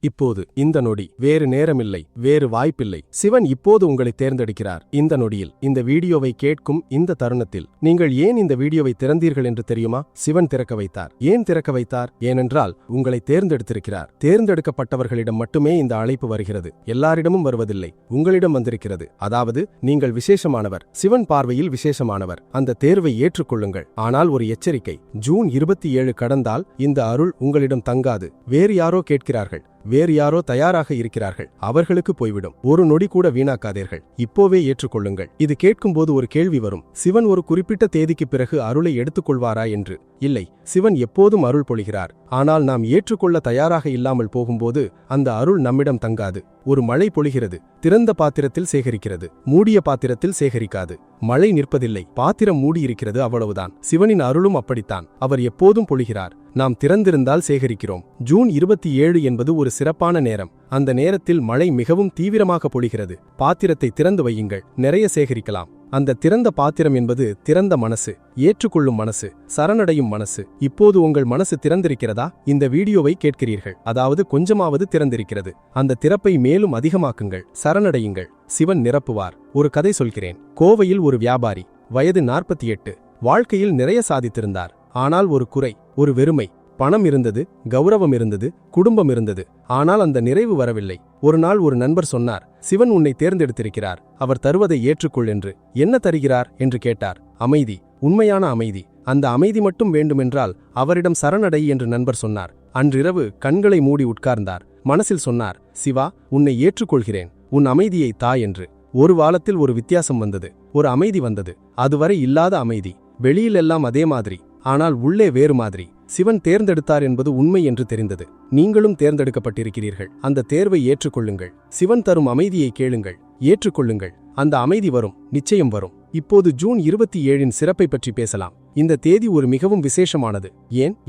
இப்போது இந்த நொடி வேறு நேரமில்லை, வேறு வாய்ப்பில்லை. சிவன் இப்போது உங்களை தேர்ந்தெடுக்கிறார். இந்த நொடியில் இந்த வீடியோவை கேட்கும் இந்த தருணத்தில் நீங்கள் ஏன் இந்த வீடியோவை திறந்தீர்கள் என்று தெரியுமா? சிவன் திறக்க வைத்தார். ஏன் திறக்க வைத்தார்? ஏனென்றால் உங்களை தேர்ந்தெடுத்திருக்கிறார். தேர்ந்தெடுக்கப்பட்டவர்களிடம் மட்டுமே இந்த அழைப்பு வருகிறது. எல்லாரிடமும் வருவதில்லை, உங்களிடம் வந்திருக்கிறது. அதாவது நீங்கள் விசேஷமானவர், சிவன் பார்வையில் விசேஷமானவர். அந்த தேர்வை ஏற்றுக்கொள்ளுங்கள். ஆனால் ஒரு எச்சரிக்கை, ஜூன் 27 கடந்தால் இந்த அருள் உங்களிடம் தங்காது. வேறு யாரோ கேட்கிறார்கள், வேறு யாரோ தயாராக இருக்கிறார்கள், அவர்களுக்கு போய்விடும். ஒரு நொடி கூட வீணாக்காதீர்கள். இப்போவே ஏற்றுக்கொள்ளுங்கள். இது கேட்கும்போது ஒரு கேள்வி வரும், சிவன் ஒரு குறிப்பிட்ட தேதிக்கு பிறகு அருளை எடுத்துக்கொள்வாரா என்று. இல்லை, சிவன் எப்போதும் அருள் பொழிகிறார். ஆனால் நாம் ஏற்றுக்கொள்ள தயாராக இல்லாமல் போகும்போது அந்த அருள் நம்மிடம் தங்காது. ஒரு மழை பொழிகிறது, திறந்த பாத்திரத்தில் சேகரிக்கிறது, மூடிய பாத்திரத்தில் சேகரிக்காது. மழை நிற்பதில்லை, பாத்திரம் மூடியிருக்கிறது, அவ்வளவுதான். சிவனின் அருளும் அப்படித்தான். அவர் எப்போதும் பொழிகிறார், நாம் திறந்திருந்தால் சேகரிக்கிறோம். ஜூன் 27 என்பது ஒரு சிறப்பான நேரம். அந்த நேரத்தில் மழை மிகவும் தீவிரமாக பொழிகிறது. பாத்திரத்தை திறந்து வையுங்கள், நிறைய சேகரிக்கலாம். அந்த திறந்த பாத்திரம் என்பது திறந்த மனசு, ஏற்றுக்கொள்ளும் மனசு, சரணடையும் மனசு. இப்போது உங்கள் மனசு திறந்திருக்கிறதா? இந்த வீடியோவை கேட்கிறீர்கள், அதாவது கொஞ்சமாவது திறந்திருக்கிறது. அந்த திறப்பை மேலும் அதிகமாக்குங்கள், சரணடையுங்கள். சிவன் நிரப்புவார். ஒரு கதை சொல்கிறேன். கோவையில் ஒரு வியாபாரி, வயது 48, வாழ்க்கையில் நிறைய சாதித்திருந்தார். ஆனால் ஒரு குறை, ஒரு வெறுமை. பணம் இருந்தது, கௌரவம் இருந்தது, குடும்பம் இருந்தது. ஆனால் அந்த நிறைவு வரவில்லை. ஒரு நாள் ஒரு நண்பர் சொன்னார், சிவன் உன்னை தேர்ந்தெடுத்திருக்கிறார், அவர் தருவதை ஏற்றுக்கொள் என்று. என்ன தருகிறார் என்று கேட்டார். அமைதி, உண்மையான அமைதி. அந்த அமைதி மட்டும் வேண்டுமென்றால் அவரிடம் சரணடை என்று நண்பர் சொன்னார். அன்றிரவு கண்களை மூடி உட்கார்ந்தார். மனசில் சொன்னார், சிவா, உன்னை ஏற்றுக்கொள்கிறேன், உன் அமைதியை தா என்று. ஒரு வாரத்தில் ஒரு வித்தியாசம் வந்தது. ஒரு அமைதி வந்தது, அதுவரை இல்லாத அமைதி. வெளியிலெல்லாம் அதே மாதிரி, ஆனால் உள்ளே வேறு மாதிரி. சிவன் தேர்ந்தெடுத்தார் என்பது உண்மை என்று தெரிந்தது. நீங்களும் தேர்ந்தெடுக்கப்பட்டிருக்கிறீர்கள். அந்த தேர்வை ஏற்றுக்கொள்ளுங்கள். சிவன் தரும் அமைதியை கேளுங்கள், ஏற்றுக்கொள்ளுங்கள். அந்த அமைதி வரும், நிச்சயம் வரும். இப்போது ஜூன் 27 சிறப்பை பற்றி பேசலாம். இந்த தேதி ஒரு மிகவும் விசேஷமானது.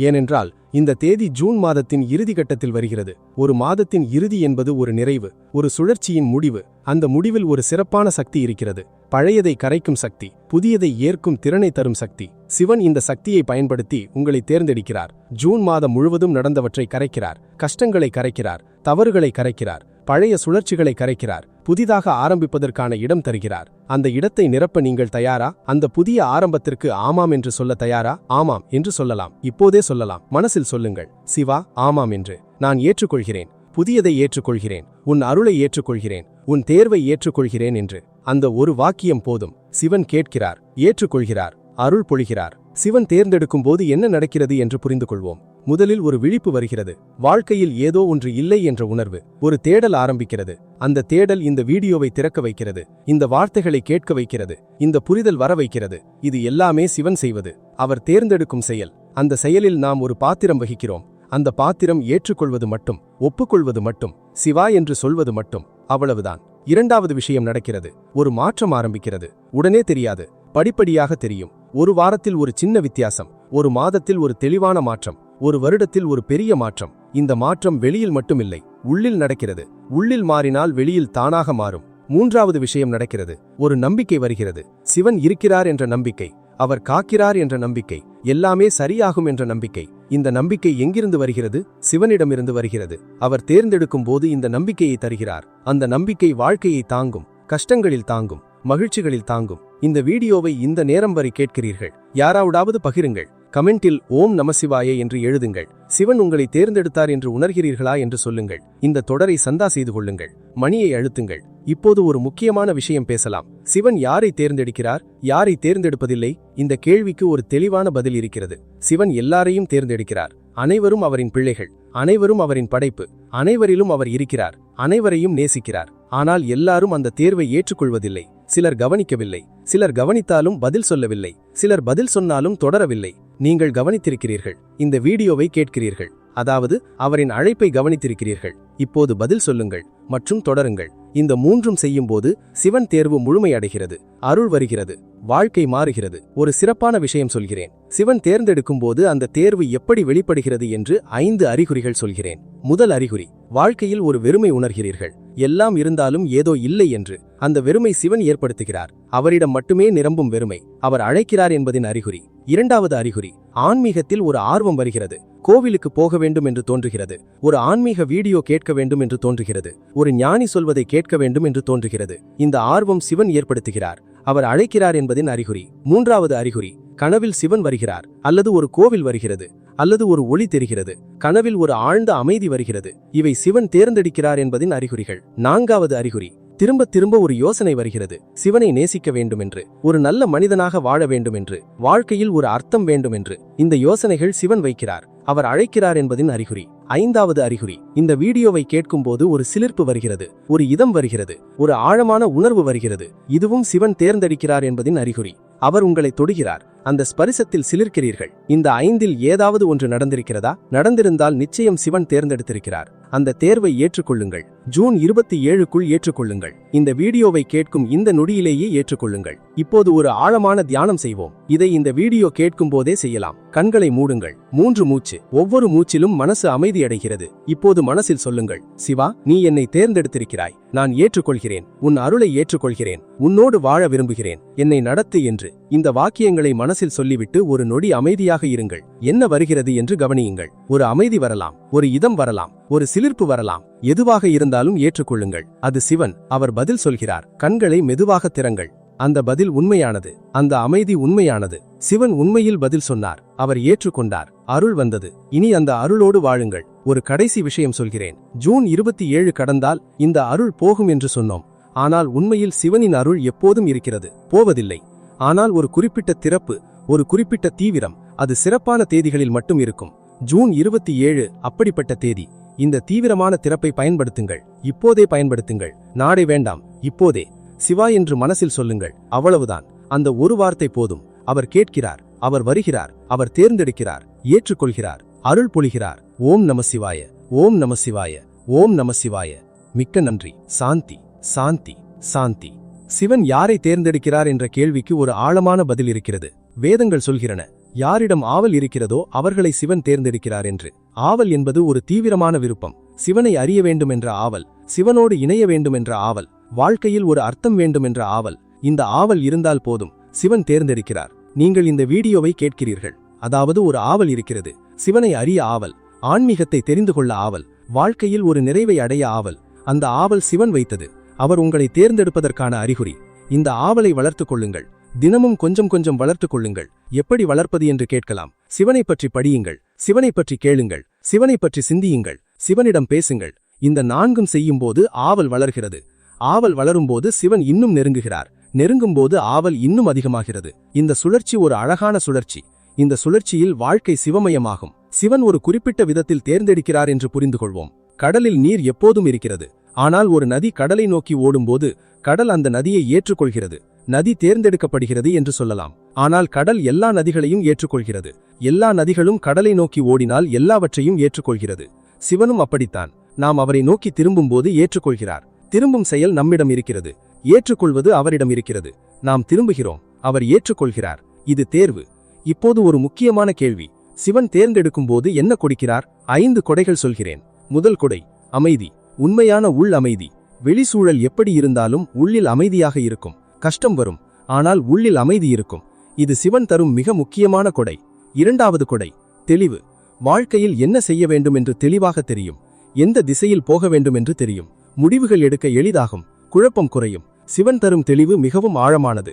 ஏனென்றால் இந்த தேதி ஜூன் மாதத்தின் இறுதி கட்டத்தில் வருகிறது. ஒரு மாதத்தின் இறுதி என்பது ஒரு நிறைவு, ஒரு சுழற்சியின் முடிவு. அந்த முடிவில் ஒரு சிறப்பான சக்தி இருக்கிறது. பழையதை கரைக்கும் சக்தி, புதியதை ஏற்கும் திறனை தரும் சக்தி. சிவன் இந்த சக்தியை பயன்படுத்தி உங்களை தேர்ந்தெடுக்கிறார். ஜூன் மாதம் முழுவதும் நடந்தவற்றை கரைக்கிறார். கஷ்டங்களை கரைக்கிறார், தவறுகளை கரைக்கிறார், பழைய சுழற்சிகளை கரைக்கிறார். புதிதாக ஆரம்பிப்பதற்கான இடம் தருகிறார். அந்த இடத்தை நிரப்ப நீங்கள் தயாரா? அந்த புதிய ஆரம்பத்திற்கு ஆமாம் என்று சொல்ல தயாரா? ஆமாம் என்று சொல்லலாம், இப்போதே சொல்லலாம். மனசில் சொல்லுங்கள், சிவா, ஆமாம் என்று. நான் ஏற்றுக்கொள்கிறேன், புதியதை ஏற்றுக்கொள்கிறேன், உன் அருளை ஏற்றுக்கொள்கிறேன், உன் தேர்வை ஏற்றுக்கொள்கிறேன் என்று. அந்த ஒரு வாக்கியம் போதும். சிவன் கேட்கிறார், ஏற்றுக்கொள்கிறார், அருள் பொழிகிறார். சிவன் தேர்ந்தெடுக்கும் போது என்ன நடக்கிறது என்று புரிந்து கொள்வோம். முதலில் ஒரு விழிப்பு வருகிறது. வாழ்க்கையில் ஏதோ ஒன்று இல்லை என்ற உணர்வு. ஒரு தேடல் ஆரம்பிக்கிறது. அந்த தேடல் இந்த வீடியோவை திறக்க வைக்கிறது, இந்த வார்த்தைகளை கேட்க வைக்கிறது, இந்த புரிதல் வர வைக்கிறது. இது எல்லாமே சிவன் செய்வது, அவர் தேர்ந்தெடுக்கும் செயல். அந்த செயலில் நாம் ஒரு பாத்திரம் வகிக்கிறோம். அந்த பாத்திரம் ஏற்றுக்கொள்வது மட்டும், ஒப்புக்கொள்வது மட்டும், சிவா என்று சொல்வது மட்டும், அவ்வளவுதான். இரண்டாவது விஷயம் நடக்கிறது. ஒரு மாற்றம் ஆரம்பிக்கிறது. உடனே தெரியாது, படிப்படியாக தெரியும். ஒரு வாரத்தில் ஒரு சின்ன வித்தியாசம், ஒரு மாதத்தில் ஒரு தெளிவான மாற்றம், ஒரு வருடத்தில் ஒரு பெரிய மாற்றம். இந்த மாற்றம் வெளியில் மட்டுமில்லை, உள்ளில் நடக்கிறது. உள்ளில் மாறினால் வெளியில் தானாக மாறும். மூன்றாவது விஷயம் நடக்கிறது. ஒரு நம்பிக்கை வருகிறது. சிவன் இருக்கிறார் என்ற நம்பிக்கை, அவர் காக்கிறார் என்ற நம்பிக்கை, எல்லாமே சரியாகும் என்ற நம்பிக்கை. இந்த நம்பிக்கை எங்கிருந்து வருகிறது? சிவனிடமிருந்து வருகிறது. அவர் தேர்ந்தெடுக்கும் போது இந்த நம்பிக்கையை தருகிறார். அந்த நம்பிக்கை வாழ்க்கையை தாங்கும், கஷ்டங்களில் தாங்கும், மகிழ்ச்சிகளில் தாங்கும். இந்த வீடியோவை இந்த நேரம் வரை கேட்கிறீர்கள், யாராவது பகிருங்கள். கமெண்டில் ஓம் நமசிவாய என்று எழுதுங்கள். சிவன் உங்களை தேர்ந்தெடுத்தார் என்று உணர்கிறீர்களா என்று சொல்லுங்கள். இந்த தொடரை சந்தா செய்து கொள்ளுங்கள், மணியை அழுத்துங்கள். இப்போது ஒரு முக்கியமான விஷயம் பேசலாம். சிவன் யாரை தேர்ந்தெடுக்கிறார், யாரை தேர்ந்தெடுப்பதில்லை? இந்த கேள்விக்கு ஒரு தெளிவான பதில் இருக்கிறது. சிவன் எல்லாரையும் தேர்ந்தெடுக்கிறார். அனைவரும் அவரின் பிள்ளைகள், அனைவரும் அவரின் படைப்பு, அனைவரிலும் அவர் இருக்கிறார், அனைவரையும் நேசிக்கிறார். ஆனால் எல்லாரும் அந்த தேர்வை ஏற்றுக்கொள்வதில்லை. சிலர் கவனிக்கவில்லை, சிலர் கவனித்தாலும் பதில் சொல்லவில்லை, சிலர் பதில் சொன்னாலும் தொடரவில்லை. நீங்கள் கவனித்திருக்கிறீர்கள், இந்த வீடியோவை கேட்கிறீர்கள், அதாவது அவரின் அழைப்பை கவனித்திருக்கிறீர்கள். இப்போது பதில் சொல்லுங்கள் மற்றும் தொடருங்கள். இந்த மூன்றும் செய்யும்போது சிவன் தேர்வு முழுமையடைகிறது, அருள் வருகிறது, வாழ்க்கை மாறுகிறது. ஒரு சிறப்பான விஷயம் சொல்கிறேன். சிவன் தேர்ந்தெடுக்கும் போது அந்த தேர்வு எப்படி வெளிப்படுகிறது என்று 5 அறிகுறிகள் சொல்கிறேன். முதல் அறிகுறி, வாழ்க்கையில் ஒரு வெறுமை உணர்கிறீர்கள். எல்லாம் இருந்தாலும் ஏதோ இல்லை என்று. அந்த வெறுமை சிவன் ஏற்படுத்துகிறார். அவரிடம் மட்டுமே நிரம்பும் வெறுமை அவர் அழைக்கிறார் என்பதின் அறிகுறி. இரண்டாவது அறிகுறி, ஆன்மீகத்தில் ஒரு ஆர்வம் வருகிறது. கோவிலுக்கு போக வேண்டும் என்று தோன்றுகிறது. ஒரு ஆன்மீக வீடியோ கேட்க வேண்டும் என்று தோன்றுகிறது. ஒரு ஞானி சொல்வதை கேட்க வேண்டும் என்று தோன்றுகிறது. இந்த ஆர்வம் சிவன் ஏற்படுத்துகிறார். அவர் அழைக்கிறார் என்பதின் அறிகுறி. மூன்றாவது அறிகுறி, கனவில் சிவன் வருகிறார், அல்லது ஒரு கோவில் வருகிறது, அல்லது ஒரு ஒளி தெரிகிறது. கனவில் ஒரு ஆழ்ந்த அமைதி வருகிறது. இவை சிவன் தேர்ந்தெடுக்கிறார் என்பதின் அறிகுறிகள். நான்காவது அறிகுறி, திரும்ப திரும்ப ஒரு யோசனை வருகிறது. சிவனை நேசிக்க வேண்டும் என்று, ஒரு நல்ல மனிதனாக வாழ வேண்டும் என்று, வாழ்க்கையில் ஒரு அர்த்தம் வேண்டும் என்று. இந்த யோசனைகள் சிவன் வைக்கிறார். அவர் அழைக்கிறார் என்பதின் அறிகுறி. ஐந்தாவது அறிகுறி, இந்த வீடியோவை கேட்கும்போது ஒரு சிலிர்ப்பு வருகிறது, ஒரு இதம் வருகிறது, ஒரு ஆழமான உணர்வு வருகிறது. இதுவும் சிவன் தேர்ந்தெடுக்கிறார் என்பதின் அறிகுறி. அவர் உங்களை தொடுகிறார். அந்த ஸ்பரிசத்தில் சிலிர்க்கிறீர்கள். இந்த ஐந்தில் ஏதாவது ஒன்று நடந்திருக்கிறதா? நடந்திருந்தால் நிச்சயம் சிவன் தேர்ந்தெடுத்திருக்கிறார். அந்த தேர்வை ஏற்றுக்கொள்ளுங்கள். ஜூன் 27க்குள் ஏற்றுக்கொள்ளுங்கள். இந்த வீடியோவை கேட்கும் இந்த நொடியிலேயே ஏற்றுக்கொள்ளுங்கள். இப்போது ஒரு ஆழமான தியானம் செய்வோம். இதை இந்த வீடியோ கேட்கும் போதே செய்யலாம். கண்களை மூடுங்கள். 3 மூச்சு. ஒவ்வொரு மூச்சிலும் மனசு அமைதி அடைகிறது. இப்போது மனசில் சொல்லுங்கள், சிவா, நீ என்னை தேர்ந்தெடுத்திருக்கிறாய். நான் ஏற்றுக்கொள்கிறேன். உன் அருளை ஏற்றுக்கொள்கிறேன். உன்னோடு வாழ விரும்புகிறேன். என்னை நடத்து என்று இந்த வாக்கியங்களை மனசில் சொல்லிவிட்டு ஒரு நொடி அமைதியாக இருங்கள். என்ன வருகிறது என்று கவனியுங்கள். ஒரு அமைதி வரலாம், ஒரு இதம் வரலாம், ஒரு சிலிர்ப்பு வரலாம். எதுவாக இருந்தாலும் ஏற்றுக்கொள்ளுங்கள். அது சிவன். அவர் பதில் சொல்கிறார். கண்களை மெதுவாக திறங்கள். அந்த பதில் உண்மையானது. அந்த அமைதி உண்மையானது. சிவன் உண்மையில் பதில் சொன்னார். அவர் ஏற்றுக்கொண்டார். அருள் வந்தது. இனி அந்த அருளோடு வாழுங்கள். ஒரு கடைசி விஷயம் சொல்கிறேன். ஜூன் 27 கடந்தால் இந்த அருள் போகும் என்று சொன்னோம். ஆனால் உண்மையில் சிவனின் அருள் எப்போதும் இருக்கிறது. போவதில்லை. ஆனால் ஒரு குறிப்பிட்ட திறப்பு, ஒரு குறிப்பிட்ட தீவிரம், அது சிறப்பான தேதிகளில் மட்டும் இருக்கும். ஜூன் 27 அப்படிப்பட்ட தேதி. இந்த தீவிரமான திறப்பை பயன்படுத்துங்கள். இப்போதே பயன்படுத்துங்கள். நாடே வேண்டாம், இப்போதே சிவா என்று மனசில் சொல்லுங்கள். அவ்வளவுதான். அந்த ஒரு வார்த்தை போதும். அவர் கேட்கிறார். அவர் வருகிறார். அவர் தேர்ந்தெடுக்கிறார். ஏற்றுக்கொள்கிறார். அருள் பொழிகிறார். ஓம் நம சிவாய. ஓம் நம சிவாய. ஓம் நம சிவாய. மிக்க நன்றி. சாந்தி, சாந்தி, சாந்தி. சிவன் யாரை தேர்ந்தெடுக்கிறார் என்ற கேள்விக்கு ஒரு ஆழமான பதில் இருக்கிறது. வேதங்கள் சொல்கிறன, யாரிடம் ஆவல் இருக்கிறதோ அவர்களை சிவன் தேர்ந்தெடுக்கிறார் என்று. ஆவல் என்பது ஒரு தீவிரமான விருப்பம். சிவனை அறிய வேண்டும் என்ற ஆவல், சிவனோடு இணைய வேண்டும் என்ற ஆவல், வாழ்க்கையில் ஒரு அர்த்தம் வேண்டும் என்ற ஆவல். இந்த ஆவல் இருந்தால் போதும், சிவன் தேர்ந்தெடுக்கிறார். நீங்கள் இந்த வீடியோவை கேட்கிறீர்கள். அதாவது ஒரு ஆவல் இருக்கிறது. சிவனை அறிய ஆவல், ஆன்மீகத்தை தெரிந்து கொள்ள ஆவல், வாழ்க்கையில் ஒரு நிறைவை அடைய ஆவல். அந்த ஆவல் சிவன் வைத்தது. அவர் உங்களை தேர்ந்தெடுப்பதற்கான அறிகுறி. இந்த ஆவலை வளர்த்துக் கொள்ளுங்கள். தினமும் கொஞ்சம் கொஞ்சம் வளர்த்துக் கொள்ளுங்கள். எப்படி வளர்ப்பது என்று கேட்கலாம். சிவனை பற்றி படியுங்கள். சிவனை பற்றி கேளுங்கள். சிவனை பற்றி சிந்தியுங்கள். சிவனிடம் பேசுங்கள். இந்த 4ம் செய்யும்போது ஆவல் வளர்கிறது. ஆவல் வளரும்போது சிவன் இன்னும் நெருங்குகிறார். நெருங்கும்போது ஆவல் இன்னும் அதிகமாகிறது. இந்த சுழற்சி ஒரு அழகான சுழற்சி. இந்த சுழற்சியில் வாழ்க்கை சிவமயமாகும். சிவன் ஒரு குறிப்பிட்ட விதத்தில் தேர்ந்தெடுக்கிறார் என்று புரிந்து கொள்வோம். கடலில் நீர் எப்போதும் இருக்கிறது. ஆனால் ஒரு நதி கடலை நோக்கி ஓடும்போது கடல் அந்த நதியை ஏற்றுக்கொள்கிறது. நதி தேர்ந்தெடுக்கப்படுகிறது என்று சொல்லலாம். ஆனால் கடல் எல்லா நதிகளையும் ஏற்றுக்கொள்கிறது. எல்லா நதிகளும் கடலை நோக்கி ஓடினால் எல்லாவற்றையும் ஏற்றுக்கொள்கிறது. சிவனும் அப்படித்தான். நாம் அவரை நோக்கி திரும்பும்போது ஏற்றுக்கொள்கிறார். திரும்பும் செயல் நம்மிடம் இருக்கிறது. ஏற்றுக்கொள்வது அவரிடம் இருக்கிறது. நாம் திரும்புகிறோம். அவர் ஏற்றுக்கொள்கிறார். இது தேர்வு. இப்போது ஒரு முக்கியமான கேள்வி. சிவன் தேர்ந்தெடுக்கும் போது என்ன கொடுக்கிறார்? 5 கொடைகள் சொல்கிறேன். முதல் கொடை, அமைதி. உண்மையான உள் அமைதி. வெளிச்சூழல் எப்படி இருந்தாலும் உள்ளில் அமைதியாக இருக்கும். கஷ்டம் வரும், ஆனால் உள்ளில் அமைதி இருக்கும். இது சிவன் தரும் மிக முக்கியமான கொடை. இரண்டாவது கொடை, தெளிவு. வாழ்க்கையில் என்ன செய்ய வேண்டும் என்று தெளிவாக தெரியும். எந்த திசையில் போக வேண்டும் என்று தெரியும். முடிவுகள் எடுக்க எளிதாகும். குழப்பம் குறையும். சிவன் தரும் தெளிவு மிகவும் ஆழமானது.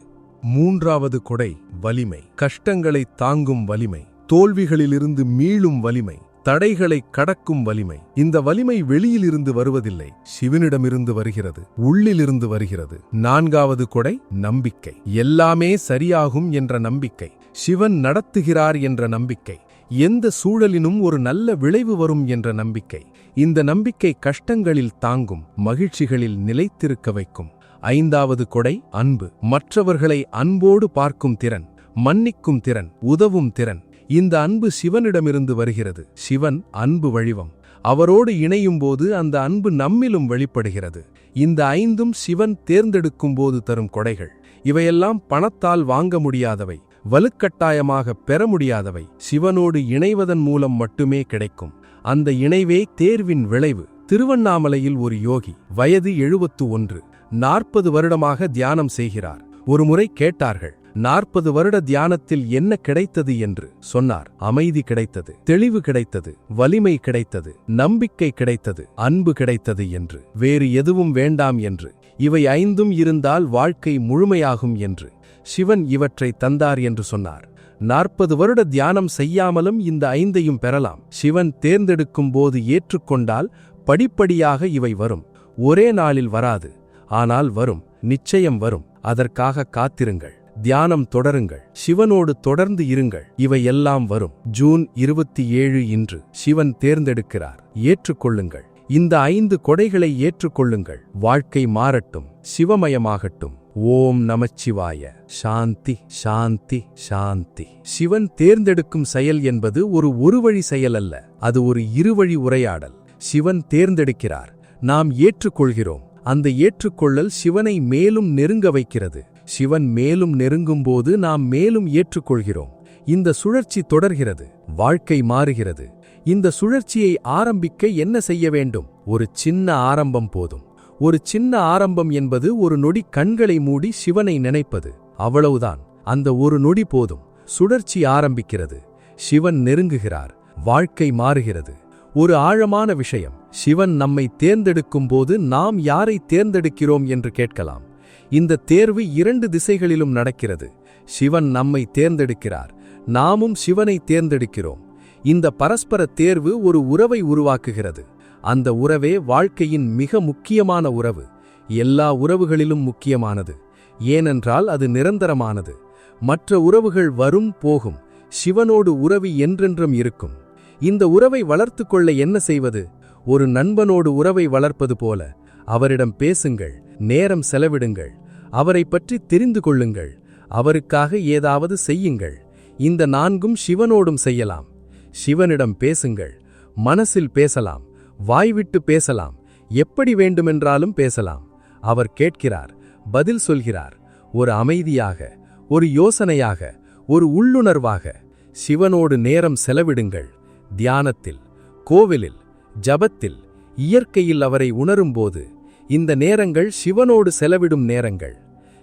மூன்றாவது கொடை, வலிமை. கஷ்டங்களை தாங்கும் வலிமை, தோல்விகளிலிருந்து மீளும் வலிமை, தடைகளை கடக்கும் வலிமை. இந்த வலிமை வெளியிலிருந்து வருவதில்லை, சிவனிடமிருந்து வருகிறது, உள்ளிலிருந்து வருகிறது. நான்காவது கொடை, நம்பிக்கை. எல்லாமே சரியாகும் என்ற நம்பிக்கை. சிவன் நடத்துகிறார் என்ற நம்பிக்கை. எந்த சூழலினும் ஒரு நல்ல விளைவு வரும் என்ற நம்பிக்கை. இந்த நம்பிக்கை கஷ்டங்களில் தாங்கும், மகிழ்ச்சிகளில் நிலைத்திருக்க வைக்கும். ஐந்தாவது கொடை, அன்பு. மற்றவர்களை அன்போடு பார்க்கும் திறன், மன்னிக்கும் திறன், உதவும் திறன். இந்த அன்பு சிவனிடமிருந்து வருகிறது. சிவன் அன்பு வடிவம். அவரோடு இணையும் போது அந்த அன்பு நம்மிலும் வெளிப்படுகிறது. இந்த 5ம் சிவன் தேர்ந்தெடுக்கும் போது தரும் கொடைகள். இவையெல்லாம் பணத்தால் வாங்க முடியாதவை, வலுக்கட்டாயமாக பெற முடியாதவை. சிவனோடு இணைவதன் மூலம் மட்டுமே கிடைக்கும். அந்த இணைவே தேர்வின் விளைவு. திருவண்ணாமலையில் ஒரு யோகி, வயது 71, 40 வருடமாக தியானம் செய்கிறார். ஒருமுறை கேட்டார்கள், 40 வருட தியானத்தில் என்ன கிடைத்தது என்று சொன்னார். அமைதி கிடைத்தது, தெளிவு கிடைத்தது, வலிமை கிடைத்தது, நம்பிக்கை கிடைத்தது, அன்பு கிடைத்தது என்று. வேறு எதுவும் வேண்டாம் என்று. இவை 5ம் இருந்தால் வாழ்க்கை முழுமையாகும் என்று. சிவன் இவற்றை தந்தார் என்று சொன்னார். 40 வருட தியானம் செய்யாமலும் இந்த 5ஐயும் பெறலாம். சிவன் தேர்ந்தெடுக்கும் போது ஏற்றுக்கொண்டால் படிப்படியாக இவை வரும். ஒரே நாளில் வராது, ஆனால் வரும், நிச்சயம் வரும். அதற்காக காத்திருங்கள், தியானம் தொடருங்கள், சிவனோடு தொடர்ந்து இருங்கள். இவை எல்லாம் வரும். ஜூன் 27 இன்று சிவன் தேர்ந்தெடுக்கிறார். ஏற்றுக்கொள்ளுங்கள். இந்த 5 கொடைகளை ஏற்றுக்கொள்ளுங்கள். வாழ்க்கை மாறட்டும், சிவமயமாகட்டும். ஓம் நமச்சிவாய. சாந்தி, சாந்தி, சாந்தி. சிவன் தேர்ந்தெடுக்கும் செயல் என்பது ஒரு வழி செயல் அல்ல, அது ஒரு இருவழி உரையாடல். சிவன் தேர்ந்தெடுக்கிறார், நாம் ஏற்றுக்கொள்கிறோம். அந்த ஏற்றுக்கொள்ளல் சிவனை மேலும் நெருங்க வைக்கிறது. சிவன் மேலும் நெருங்கும்போது நாம் மேலும் ஏற்றுக்கொள்கிறோம். இந்த சுழற்சி தொடர்கிறது, வாழ்க்கை மாறுகிறது. இந்த சுழற்சியை ஆரம்பிக்க என்ன செய்ய வேண்டும்? ஒரு சின்ன ஆரம்பம் போதும். ஒரு சின்ன ஆரம்பம் என்பது ஒரு நொடி கண்களை மூடி சிவனை நினைப்பது. அவ்வளவுதான். அந்த ஒரு நொடி போதும். சுழற்சி ஆரம்பிக்கிறது. சிவன் நெருங்குகிறார், வாழ்க்கை மாறுகிறது. ஒரு ஆழமான விஷயம், சிவன் நம்மை தேர்ந்தெடுக்கும் போது நாம் யாரை தேர்ந்தெடுக்கிறோம் என்று கேட்கலாம். இந்த தேர்வு 2 திசைகளிலும் நடக்கிறது. சிவன் நம்மை தேர்ந்தெடுக்கிறார், நாமும் சிவனை தேர்ந்தெடுக்கிறோம். இந்த பரஸ்பர தேர்வு ஒரு உறவை உருவாக்குகிறது. அந்த உறவே வாழ்க்கையின் மிக முக்கியமான உறவு. எல்லா உறவுகளிலும் முக்கியமானது. ஏனென்றால் அது நிரந்தரமானது. மற்ற உறவுகள் வரும் போகும். சிவனோடு உறவு என்றென்றும் இருக்கும். இந்த உறவை வளர்த்து கொள்ள என்ன செய்வது? ஒரு நண்பனோடு உறவை வளர்ப்பது போல அவரிடம் பேசுங்கள், நேரம் செலவிடுங்கள், அவரை பற்றி தெரிந்து கொள்ளுங்கள், அவருக்காக ஏதாவது செய்யுங்கள். இந்த 4ம் சிவனோடும் செய்யலாம். சிவனிடம் பேசுங்கள், மனசில் பேசலாம், வாய்விட்டு பேசலாம், எப்படி வேண்டுமென்றாலும் பேசலாம். அவர் கேட்கிறார், பதில் சொல்கிறார். ஒரு அமைதியாக, ஒரு யோசனையாக, ஒரு உள்ளுணர்வாக. சிவனோடு நேரம் செலவிடுங்கள். தியானத்தில், கோவிலில், ஜபத்தில், இயற்கையில் அவரை உணரும்போது இந்த நேரங்கள் சிவனோடு செலவிடும் நேரங்கள்.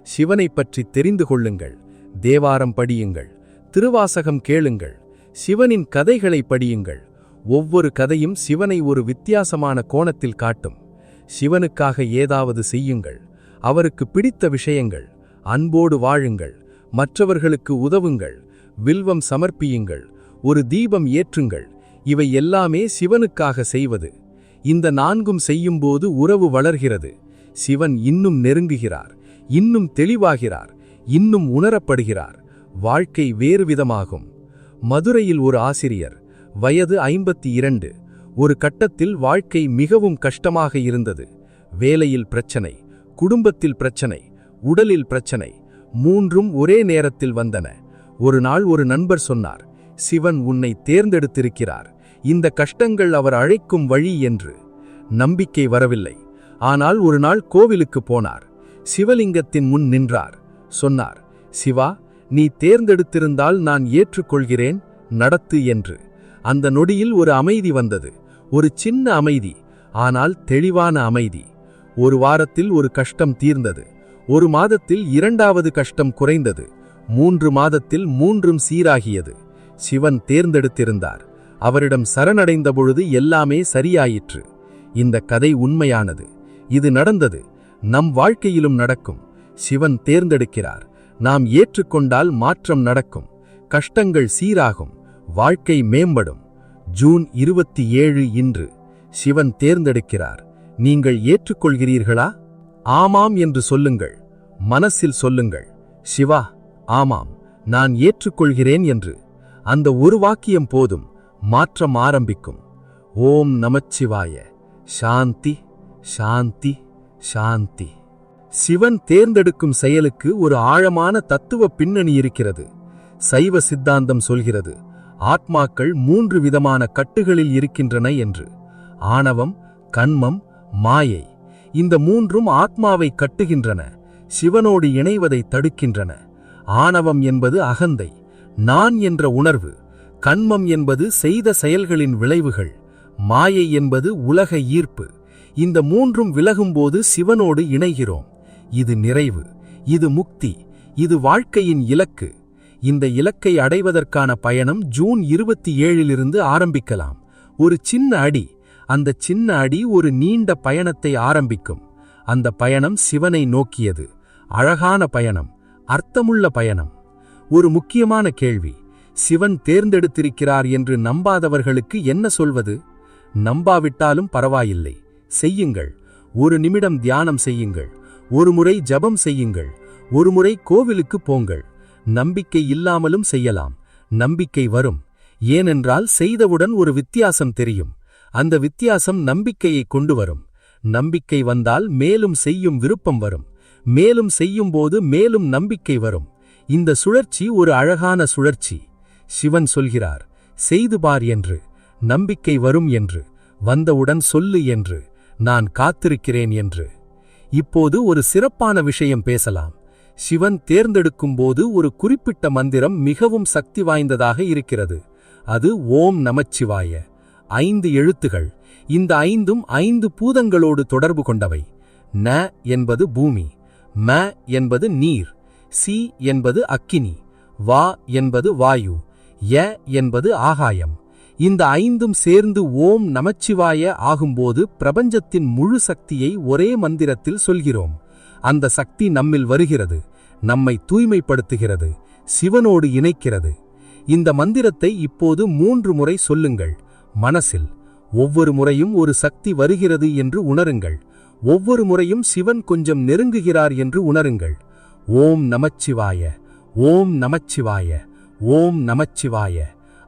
சிவனை பற்றி தெரிந்து கொள்ளுங்கள். தேவாரம் படியுங்கள், திருவாசகம் கேளுங்கள், சிவனின் கதைகளை படியுங்கள். ஒவ்வொரு கதையும் சிவனை ஒரு வித்தியாசமான கோணத்தில் காட்டும். சிவனுக்காக ஏதாவது செய்யுங்கள். அவருக்கு பிடித்த விஷயங்கள். அன்போடு வாழுங்கள். மற்றவர்களுக்கு உதவுங்கள். வில்வம் சமர்ப்பியுங்கள். ஒரு தீபம் ஏற்றுங்கள். இவை எல்லாமே சிவனுக்காக செய்வது. இந்த 4ம் செய்யும்போது உறவு வளர்கிறது. சிவன் இன்னும் நெருங்குகிறார், இன்னும் தெளிவாகிறார், இன்னும் உணரப்படுகிறார். வாழ்க்கை வேறுவிதமாகும். மதுரையில் ஒரு ஆசிரியர், வயது 52. ஒரு கட்டத்தில் வாழ்க்கை மிகவும் கஷ்டமாக இருந்தது. வேலையில் பிரச்சனை, குடும்பத்தில் பிரச்சனை, உடலில் பிரச்சனை, 3ம் ஒரே நேரத்தில் வந்தன. ஒரு நாள் ஒரு நண்பர் சொன்னார், சிவன் உன்னை தேர்ந்தெடுத்திருக்கிறார், இந்த கஷ்டங்கள் அவர் அழைக்கும் வழி என்று. நம்பிக்கை வரவில்லை. ஆனால் ஒரு நாள் கோவிலுக்கு போனார். சிவலிங்கத்தின் முன் நின்றார். சொன்னார், சிவா, நீ தேர்ந்தெடுத்திருந்தால் நான் ஏற்றுக்கொள்கிறேன், நடத்து என்று. அந்த நொடியில் ஒரு அமைதி வந்தது. ஒரு சின்ன அமைதி, ஆனால் தெளிவான அமைதி. ஒரு வாரத்தில் ஒரு கஷ்டம் தீர்ந்தது. ஒரு மாதத்தில் 2வது கஷ்டம் குறைந்தது. 3 மாதத்தில் 3ம் சீராகியது. சிவன் தேர்ந்தெடுத்திருந்தார். அவரிடம் சரணடைந்த பொழுது எல்லாமே சரியாயிற்று. இந்த கதை உண்மையானது. இது நடந்தது. நம் வாழ்க்கையிலும் நடக்கும். சிவன் தேர்ந்தெடுக்கிறார். நாம் ஏற்றுக்கொண்டால் மாற்றம் நடக்கும். கஷ்டங்கள் சீராகும். வாழ்க்கை மேம்படும். ஜூன் 27 இன்று சிவன் தேர்ந்தெடுக்கிறார். நீங்கள் ஏற்றுக்கொள்கிறீர்களா? ஆமாம் என்று சொல்லுங்கள். மனசில் சொல்லுங்கள், சிவா, ஆமாம், நான் ஏற்றுக்கொள்கிறேன் என்று. அந்த ஒரு வாக்கியம் போதும், மாற்றம் ஆரம்பிக்கும். ஓம் நமச்சிவாய. சாந்தி, சாந்தி, சாந்தி. சிவன் தேர்ந்தெடுக்கும் செயலுக்கு ஒரு ஆழமான தத்துவ பின்னணி இருக்கிறது. சைவ சித்தாந்தம் சொல்கிறது, ஆத்மாக்கள் 3 விதமான கட்டுகளில் இருக்கின்றன என்று. ஆணவம், கன்மம், மாயை. இந்த 3ம் ஆத்மாவை கட்டுகின்றன, சிவனோடு இணைவதை தடுக்கின்றன. ஆணவம் என்பது அகந்தை, நான் என்ற உணர்வு. கன்மம் என்பது செய்த செயல்களின் விளைவுகள். மாயை என்பது உலக ஈர்ப்பு. இந்த 3ம் விலகும்போது சிவனோடு இணைகிறோம். இது நிறைவு, இது முக்தி, இது வாழ்க்கையின் இலக்கு. இந்த இலக்கை அடைவதற்கான பயணம் ஜூன் 27 ஆரம்பிக்கலாம். ஒரு சின்ன அடி, அந்த சின்ன அடி ஒரு நீண்ட பயணத்தை ஆரம்பிக்கும். அந்த பயணம் சிவனை நோக்கியது. அழகான பயணம், அர்த்தமுள்ள பயணம். ஒரு முக்கியமான கேள்வி: சிவன் தேர்ந்தெடுத்திருக்கிறார் என்று நம்பாதவர்களுக்கு என்ன சொல்வது? நம்பாவிட்டாலும் பரவாயில்லை, செய்யுங்கள். ஒரு நிமிடம் தியானம் செய்யுங்கள், ஒரு முறை ஜபம் செய்யுங்கள், ஒரு முறை கோவிலுக்கு போங்கள். நம்பிக்கை இல்லாமலும் செய்யலாம். நம்பிக்கை வரும். ஏனென்றால் செய்தவுடன் ஒரு வித்தியாசம் தெரியும். அந்த வித்தியாசம் நம்பிக்கையை கொண்டு வரும். நம்பிக்கை வந்தால் மேலும் செய்யும் விருப்பம் வரும். மேலும் செய்யும்போது மேலும் நம்பிக்கை வரும். இந்த சுழற்சி ஒரு அழகான சுழற்சி. சிவன் சொல்கிறார், செய்து பார் என்று, நம்பிக்கை வரும் என்று, வந்தவுடன் சொல்லு என்று, நான் காத்திருக்கிறேன் என்று. இப்போது ஒரு சிறப்பான விஷயம் பேசலாம். சிவன் தேர்ந்தெடுக்கும்போது ஒரு குறிப்பிட்ட மந்திரம் மிகவும் சக்தி வாய்ந்ததாக இருக்கிறது. அது ஓம் நமச்சிவாய. 5 எழுத்துகள். இந்த 5ம் 5 பூதங்களோடு தொடர்பு கொண்டவை. ந என்பது பூமி, ம என்பது நீர், சி என்பது அக்கினி, வா என்பது வாயு, ய என்பது ஆகாயம். இந்த 5ம் சேர்ந்து ஓம் நமச்சிவாய ஆகும்போது பிரபஞ்சத்தின் முழு சக்தியை ஒரே மந்திரத்தில் சொல்கிறோம். அந்த சக்தி நம்மில் வருகிறது, நம்மை தூய்மைப்படுத்துகிறது, சிவனோடு இணைக்கிறது. இந்த மந்திரத்தை இப்போது 3 முறை சொல்லுங்கள், மனசில். ஒவ்வொரு முறையும் ஒரு சக்தி வருகிறது என்று உணருங்கள். ஒவ்வொரு முறையும் சிவன் கொஞ்சம் நெருங்குகிறார் என்று உணருங்கள். ஓம் நமச்சிவாய, ஓம் நமச்சிவாய, ஓம் நமச்சிவாய.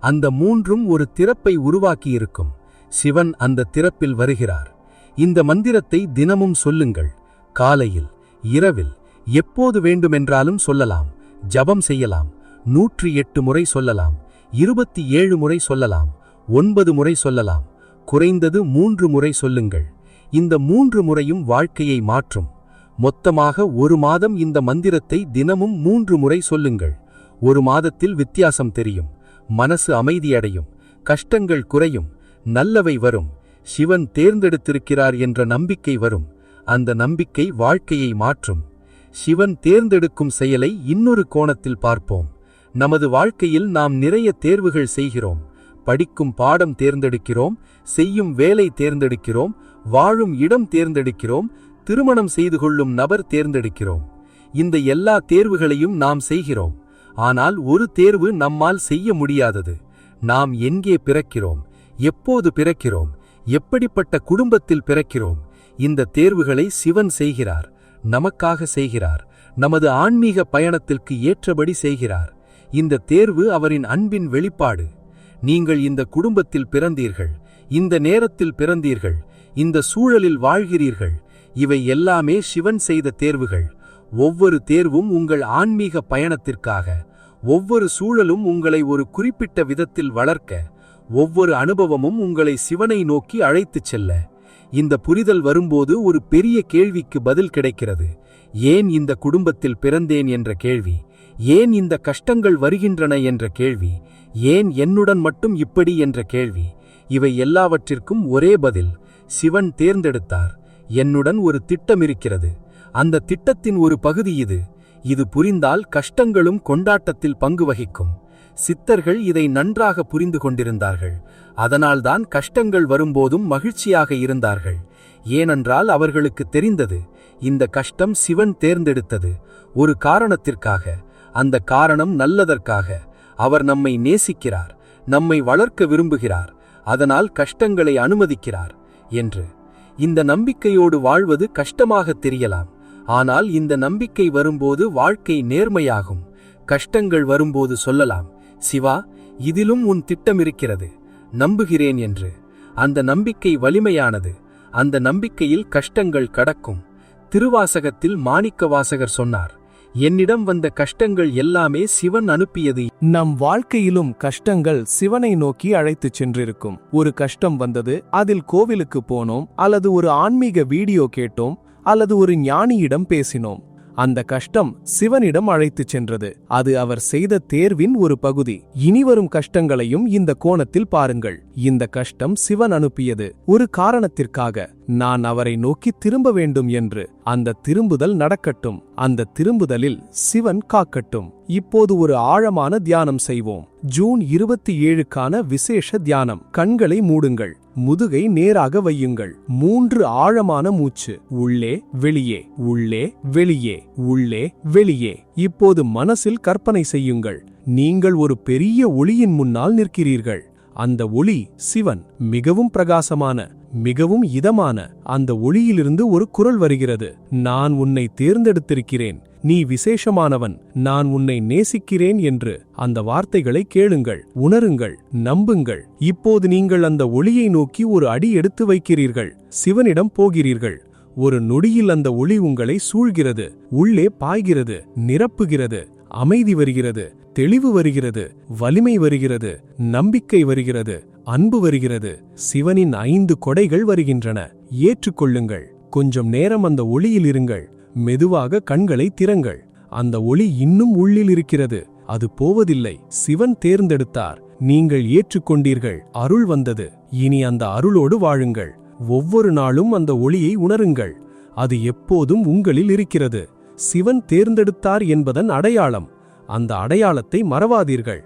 அந்த 3ம் ஒரு திறப்பை உருவாக்கியிருக்கும். சிவன் அந்த திறப்பில் வருகிறார். இந்த மந்திரத்தை தினமும் சொல்லுங்கள். காலையில், இரவில், எப்போது வேண்டுமென்றாலும் சொல்லலாம். ஜபம் செய்யலாம். 108 முறை சொல்லலாம், 27 முறை சொல்லலாம், 9 முறை சொல்லலாம். குறைந்தது 3 முறை சொல்லுங்கள். இந்த 3 முறையும் வாழ்க்கையை மாற்றும். மொத்தமாக 1 மாதம் இந்த மந்திரத்தை தினமும் 3 முறை சொல்லுங்கள். 1 மாதத்தில் வித்தியாசம் தெரியும். மனசு அமைதியடையும், கஷ்டங்கள் குறையும், நல்லவை வரும். சிவன் தேர்ந்தெடுத்திருக்கிறார் என்ற நம்பிக்கை வரும். அந்த நம்பிக்கை வாழ்க்கையை மாற்றும். சிவன் தேர்ந்தெடுக்கும் செயலை இன்னொரு கோணத்தில் பார்ப்போம். நமது வாழ்க்கையில் நாம் நிறைய தேர்வுகள் செய்கிறோம். படிக்கும் பாடம் தேர்ந்தெடுக்கிறோம், செய்யும் வேலை தேர்ந்தெடுக்கிறோம், வாழும் இடம் தேர்ந்தெடுக்கிறோம், திருமணம் செய்து கொள்ளும் நபர் தேர்ந்தெடுக்கிறோம். இந்த எல்லா தேர்வுகளையும் நாம் செய்கிறோம். ஆனால் ஒரு தேர்வு நம்மால் செய்ய முடியாதது. நாம் எங்கே பிறக்கிறோம், எப்போது பிறக்கிறோம், எப்படிப்பட்ட குடும்பத்தில் பிறக்கிறோம். இந்த தேர்வுகளை சிவன் செய்கிறார், நமக்காக செய்கிறார், நமது ஆன்மீக பயணத்திற்கு ஏற்றபடி செய்கிறார். இந்த தேர்வு அவரின் அன்பின் வெளிப்பாடு. நீங்கள் இந்த குடும்பத்தில் பிறந்தீர்கள், இந்த நேரத்தில் பிறந்தீர்கள், இந்த சூழலில் வாழ்கிறீர்கள். இவை எல்லாமே சிவன் செய்த தேர்வுகள். ஒவ்வொரு தேர்வும் உங்கள் ஆன்மீக பயணத்திற்காக. ஒவ்வொரு சூழலும் உங்களை ஒரு குறிப்பிட்ட விதத்தில் வளர்க்க. ஒவ்வொரு அனுபவமும் உங்களை சிவனை நோக்கி அழைத்துச் செல்ல. இந்த புரிதல் வரும்போது ஒரு பெரிய கேள்விக்கு பதில் கிடைக்கிறது. ஏன் இந்த குடும்பத்தில் பிறந்தேன் என்ற கேள்வி, ஏன் இந்த கஷ்டங்கள் வருகின்றன என்ற கேள்வி, ஏன் என்னுடன் மட்டும் இப்படி என்ற கேள்வி. இவை எல்லாவற்றிற்கும் ஒரே பதில்: சிவன் தேர்ந்தெடுத்தார். என்னுடன் ஒரு திட்டம் இருக்கிறது. அந்த திட்டத்தின் ஒரு பகுதி இது. இது புரிந்தால் கஷ்டங்களும் கொண்டாட்டத்தில் பங்கு வகிக்கும். சித்தர்கள் இதை நன்றாக புரிந்து கொண்டிருந்தார்கள். அதனால்தான் கஷ்டங்கள் வரும்போதும் மகிழ்ச்சியாக இருந்தார்கள். ஏனென்றால் அவர்களுக்கு தெரிந்தது, இந்த கஷ்டம் சிவன் தேர்ந்தெடுத்தது, ஒரு காரணத்திற்காக. அந்த காரணம் நல்லதற்காக. அவர் நம்மை நேசிக்கிறார், நம்மை வளர்க்க விரும்புகிறார், அதனால் கஷ்டங்களை அனுமதிக்கிறார் என்று. இந்த நம்பிக்கையோடு வாழ்வது கஷ்டமாக தெரியலாம். ஆனால் இந்த நம்பிக்கை வரும்போது வாழ்க்கை நேர்மையாகும். கஷ்டங்கள் வரும்போது சொல்லலாம், சிவா, இதிலும் உன் திட்டம் இருக்கிறது, நம்புகிறேன் என்று. அந்த நம்பிக்கை வலிமையானது. அந்த நம்பிக்கையில் கஷ்டங்கள் கடக்கும். திருவாசகத்தில் மாணிக்கவாசகர் சொன்னார், என்னிடம் வந்த கஷ்டங்கள் எல்லாமே சிவன் அனுப்பியது. நம் வாழ்க்கையிலும் கஷ்டங்கள் சிவனை நோக்கி அழைத்துச் சென்றிருக்கும். ஒரு கஷ்டம் வந்தது, அதில் கோவிலுக்கு போனோம், அல்லது ஒரு ஆன்மீக வீடியோ கேட்டோம், அல்லது ஒரு ஞானியிடம் பேசினோம். அந்த கஷ்டம் சிவனிடம் அழைத்துச் சென்றது. அது அவர் செய்த தேர்வின் ஒரு பகுதி. இனிவரும் கஷ்டங்களையும் இந்த கோணத்தில் பாருங்கள். இந்த கஷ்டம் சிவன் அனுப்பியது ஒரு காரணத்திற்காக. நான் அவரை நோக்கி திரும்ப வேண்டும் என்று. அந்த திரும்புதல் நடக்கட்டும். அந்த திரும்புதலில் சிவன் காக்கட்டும். இப்போது ஒரு ஆழமான தியானம் செய்வோம். ஜூன் 27க்கான விசேஷ தியானம். கண்களை மூடுங்கள். முதுகை நேராக வையுங்கள். 3 ஆழமான மூச்சு. உள்ளே வெளியே, உள்ளே வெளியே, உள்ளே வெளியே. இப்போது மனசில் கற்பனை செய்யுங்கள். நீங்கள் ஒரு பெரிய ஒளியின் முன்னால் நிற்கிறீர்கள். அந்த ஒளி சிவன். மிகவும் பிரகாசமான, மிகவும் இதமான அந்த ஒளியிலிருந்து ஒரு குரல் வருகிறது. நான் உன்னை தேர்ந்தெடுத்திருக்கிறேன். நீ விசேஷமானவன். நான் உன்னை நேசிக்கிறேன் என்று. அந்த வார்த்தைகளை கேளுங்கள், உணருங்கள், நம்புங்கள். இப்போது நீங்கள் அந்த ஒளியை நோக்கி ஒரு அடி எடுத்து வைக்கிறீர்கள். சிவனிடம் போகிறீர்கள். ஒரு நொடியில் அந்த ஒளி உங்களை சூழ்கிறது. உள்ளே பாய்கிறது, நிரப்புகிறது. அமைதி வருகிறது, தெளிவு வருகிறது, வலிமை வருகிறது, நம்பிக்கை வருகிறது, அன்பு வருகிறது. சிவனின் 5 கொடைகள் வருகின்றன. ஏற்றுக்கொள்ளுங்கள். கொஞ்சம் நேரம் அந்த ஒளியில் இருங்கள். மெதுவாக கண்களை திறங்கள். அந்த ஒளி இன்னும் உள்ளில் இருக்கிறது. அது போவதில்லை. சிவன் தேர்ந்தெடுத்தார். நீங்கள் ஏற்றுக்கொண்டீர்கள். அருள் வந்தது. இனி அந்த அருளோடு வாழுங்கள். ஒவ்வொரு நாளும் அந்த ஒளியை உணருங்கள். அது எப்போதும் உங்களில் இருக்கிறது. சிவன் தேர்ந்தெடுத்தார் என்பதன் அடையாளம். அந்த அடையாளத்தை மறவாதீர்கள்.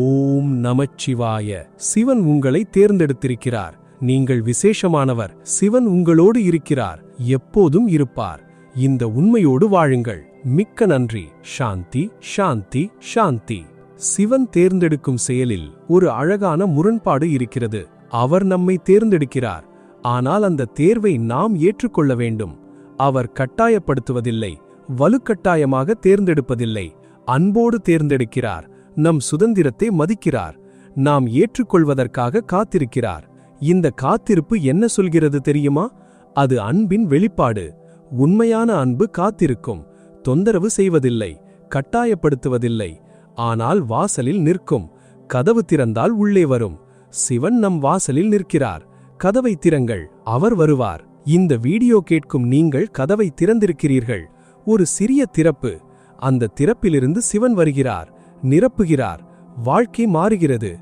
ஓம் நமச்சிவாய. சிவன் உங்களை தேர்ந்தெடுத்திருக்கிறார். நீங்கள் விசேஷமானவர். சிவன் உங்களோடு இருக்கிறார். எப்போதும் இருப்பார். இந்த உண்மையோடு வாழுங்கள். மிக்க நன்றி. சாந்தி, சாந்தி, சாந்தி. சிவன் தேர்ந்தெடுக்கும் செயலில் ஒரு அழகான முரண்பாடு இருக்கிறது. அவர் நம்மை தேர்ந்தெடுக்கிறார். ஆனால் அந்த தேர்வை நாம் ஏற்றுக்கொள்ள வேண்டும். அவர் கட்டாயப்படுத்துவதில்லை. வலுக்கட்டாயமாக தேர்ந்தெடுப்பதில்லை. அன்போடு தேர்ந்தெடுக்கிறார். நம் சுதந்திரத்தை மதிக்கிறார். நாம் ஏற்றுக்கொள்வதற்காக காத்திருக்கிறார். இந்த காத்திருப்பு என்ன சொல்கிறது தெரியுமா? அது அன்பின் வெளிப்பாடு. உண்மையான அன்பு காத்திருக்கும். தொந்தரவு செய்வதில்லை, கட்டாயப்படுத்துவதில்லை. ஆனால் வாசலில் நிற்கும். கதவு திறந்தால் உள்ளே வரும். சிவன் நம் வாசலில் நிற்கிறார். கதவை திறங்கள், அவர் வருவார். இந்த வீடியோ கேட்கும் நீங்கள் கதவை திறந்திருக்கிறீர்கள். ஒரு சிறிய திறப்பு. அந்த திறப்பிலிருந்து சிவன் வருகிறார், நிரப்புகிறார். வாழ்க்கை மாறுகிறது.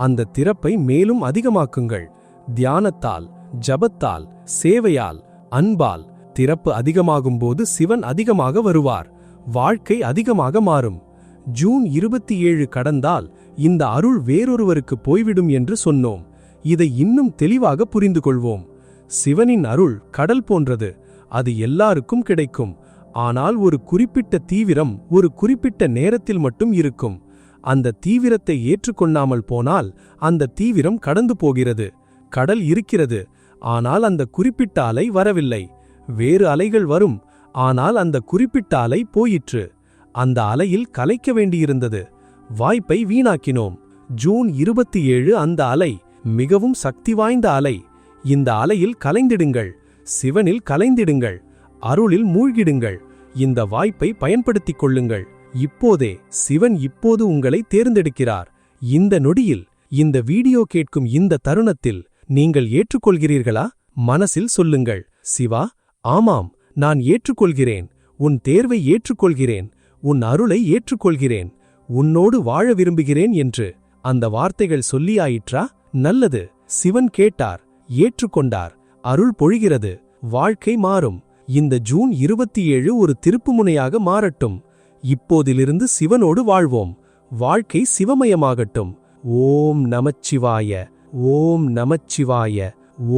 அந்த திறப்பை மேலும் அதிகமாக்குங்கள். தியானத்தால், ஜபத்தால், சேவையால், அன்பால். திறப்பு அதிகமாகும்போது சிவன் அதிகமாக வருவார். வாழ்க்கை அதிகமாக மாறும். ஜூன் 27 கடந்தால் இந்த அருள் வேறொருவருக்கு போய்விடும் என்று சொன்னோம். இதை இன்னும் தெளிவாக புரிந்து கொள்வோம். சிவனின் அருள் கடல் போன்றது. அது எல்லாருக்கும் கிடைக்கும். ஆனால் ஒரு குறிப்பிட்ட தீவிரம் ஒரு குறிப்பிட்ட நேரத்தில் மட்டும் இருக்கும். அந்த தீவிரத்தை ஏற்றுக்கொள்ளாமல் போனால் அந்த தீவிரம் கடந்து போகிறது. கடல் இருக்கிறது, ஆனால் அந்த குறிப்பிட்ட அலை வரவில்லை. வேறு அலைகள் வரும், ஆனால் அந்த குறிப்பிட்ட அலை போயிற்று. அந்த அலையில் கலைக்க வேண்டியிருந்தது. வாய்ப்பை வீணாக்கினோம். ஜூன் 27 அந்த அலை மிகவும் சக்தி வாய்ந்த அலை. இந்த அலையில் கலைந்திடுங்கள். சிவனில் கலைந்திடுங்கள். அருளில் மூழ்கிடுங்கள். இந்த வாய்ப்பை பயன்படுத்திக் கொள்ளுங்கள். இப்போதே சிவன் இப்போது உங்களை தேர்ந்தெடுக்கிறார். இந்த நொடியில், இந்த வீடியோ கேட்கும் இந்த தருணத்தில் நீங்கள் ஏற்றுக்கொள்கிறீர்களா? மனசில் சொல்லுங்கள், சிவா, ஆமாம், நான் ஏற்றுக்கொள்கிறேன். உன் தேர்வை ஏற்றுக்கொள்கிறேன். உன் அருளை ஏற்றுக்கொள்கிறேன். உன்னோடு வாழ விரும்புகிறேன் என்று அந்த வார்த்தைகள் சொல்லியாயிற்றா? நல்லது. சிவன் கேட்டார், ஏற்றுக்கொண்டார். அருள் பொழிகிறது. வாழ்க்கை மாறும். இந்த ஜூன் 27 ஒரு திருப்புமுனையாக மாறட்டும். இப்போதிலிருந்து சிவனோடு வாழ்வோம். வாழ்க்கை சிவமயமாகட்டும். ஓம் நமச்சிவாய. ஓம் நமச்சிவாய.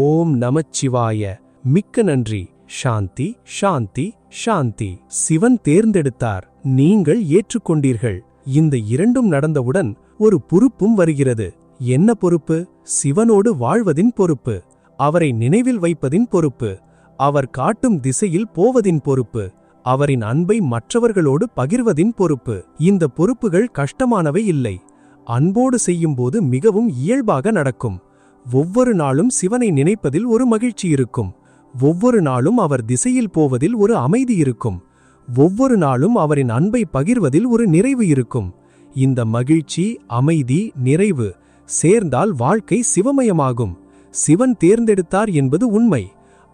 ஓம் நமச்சிவாய. மிக்க நன்றி. சாந்தி, சாந்தி, சாந்தி. சிவன் தேர்ந்தெடுத்தார். நீங்கள் ஏற்றுக்கொண்டீர்கள். இந்த இரண்டும் நடந்தவுடன் ஒரு பொறுப்பும் வருகிறது. என்ன பொறுப்பு? சிவனோடு வாழ்வதின் பொறுப்பு. அவரை நினைவில் வைப்பதின் பொறுப்பு. அவர் காட்டும் திசையில் போவதின் பொறுப்பு. அவரின் அன்பை மற்றவர்களோடு பகிர்வதின் பொறுப்பு. இந்த பொறுப்புகள் கஷ்டமானவை இல்லை. அன்போடு செய்யும்போது மிகவும் இயல்பாக நடக்கும். ஒவ்வொரு நாளும் சிவனை நினைப்பதில் ஒரு மகிழ்ச்சி இருக்கும். ஒவ்வொரு நாளும் அவர் திசையில் போவதில் ஒரு அமைதி இருக்கும். ஒவ்வொரு நாளும் அவரின் அன்பை பகிர்வதில் ஒரு நிறைவு இருக்கும். இந்த மகிழ்ச்சி, அமைதி, நிறைவு சேர்ந்தால் வாழ்க்கை சிவமயமாகும். சிவன் தேர்ந்தெடுத்தார் என்பது உண்மை.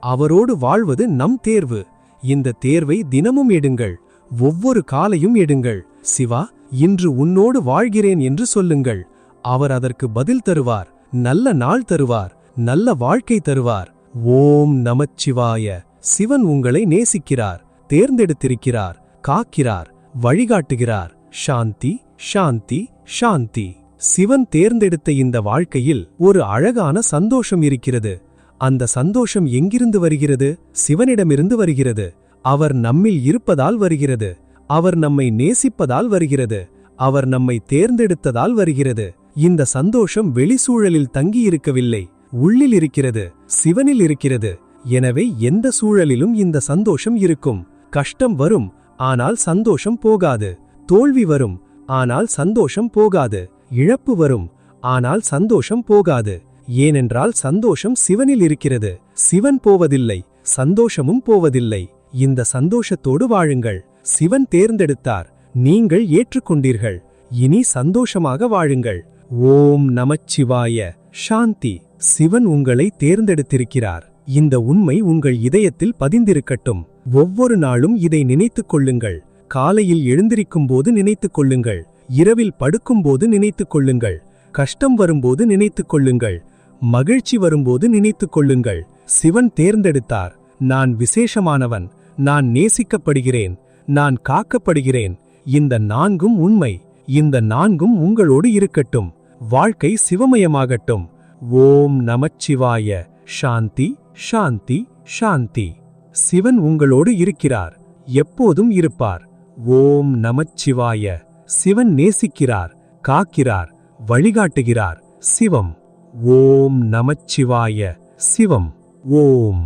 அவரோடு வாழ்வது நம் தேர்வு. இந்த தேர்வை தினமும் எடுங்கள். ஒவ்வொரு காலையும் எடுங்கள். சிவா, இன்று உன்னோடு வாழ்கிறேன் என்று சொல்லுங்கள். அவர் அதற்கு பதில் தருவார். நல்ல நாள் தருவார். நல்ல வாழ்க்கை தருவார். ஓம் நமச்சிவாய. சிவன் உங்களை நேசிக்கிறார், தேர்ந்தெடுத்திருக்கிறார், காக்கிறார், வழிகாட்டுகிறார். சாந்தி, சாந்தி, சாந்தி. சிவன் தேர்ந்தெடுத்த இந்த வாழ்க்கையில் ஒரு அழகான சந்தோஷம் இருக்கிறது. அந்த சந்தோஷம் எங்கிருந்து வருகிறது? சிவனிடமிருந்து வருகிறது. அவர் நம்மில் இருப்பதால் வருகிறது. அவர் நம்மை நேசிப்பதால் வருகிறது. அவர் நம்மை தேர்ந்தெடுத்ததால் வருகிறது. இந்த சந்தோஷம் வெளிச்சூழலில் தங்கியிருக்கவில்லை, உள்ளில் இருக்கிறது, சிவனில் இருக்கிறது. எனவே எந்த சூழலிலும் இந்த சந்தோஷம் இருக்கும். கஷ்டம் வரும், ஆனால் சந்தோஷம் போகாது. தோல்வி வரும், ஆனால் சந்தோஷம் போகாது. இழப்பு வரும், ஆனால் சந்தோஷம் போகாது. ஏனென்றால் சந்தோஷம் சிவனில் இருக்கிறது. சிவன் போவதில்லை, சந்தோஷமும் போவதில்லை. இந்த சந்தோஷத்தோடு வாழுங்கள். சிவன் தேர்ந்தெடுத்தார், நீங்கள் ஏற்றுக்கொண்டீர்கள். இனி சந்தோஷமாக வாழுங்கள். ஓம் நமச்சிவாய. சாந்தி. சிவன் உங்களை தேர்ந்தெடுத்திருக்கிறார். இந்த உண்மை உங்கள் இதயத்தில் பதிந்திருக்கட்டும். ஒவ்வொரு நாளும் இதை நினைத்துக் கொள்ளுங்கள். காலையில் எழுந்திருக்கும்போது நினைத்துக் கொள்ளுங்கள். இரவில் படுக்கும்போது நினைத்துக் கொள்ளுங்கள். கஷ்டம் வரும்போது நினைத்துக் கொள்ளுங்கள். மகிழ்ச்சி வரும்போது நினைத்துக் கொள்ளுங்கள். சிவன் தேர்ந்தெடுத்தார். நான் விசேஷமானவன். நான் நேசிக்கப்படுகிறேன். நான் காக்கப்படுகிறேன். இந்த நான்கும் உண்மை. இந்த நான்கும் உங்களோடு இருக்கட்டும். வாழ்க்கை சிவமயமாகட்டும். ஓம் நமச்சிவாய. சாந்தி, சாந்தி, சாந்தி. சிவன் உங்களோடு இருக்கிறார், எப்போதும் இருப்பார். ஓம் நமச்சிவாய. சிவன் நேசிக்கிறார், காக்கிறார், வழிகாட்டுகிறார். சிவம். ஓம் நமச்சிவாய. சிவம். ஓம்.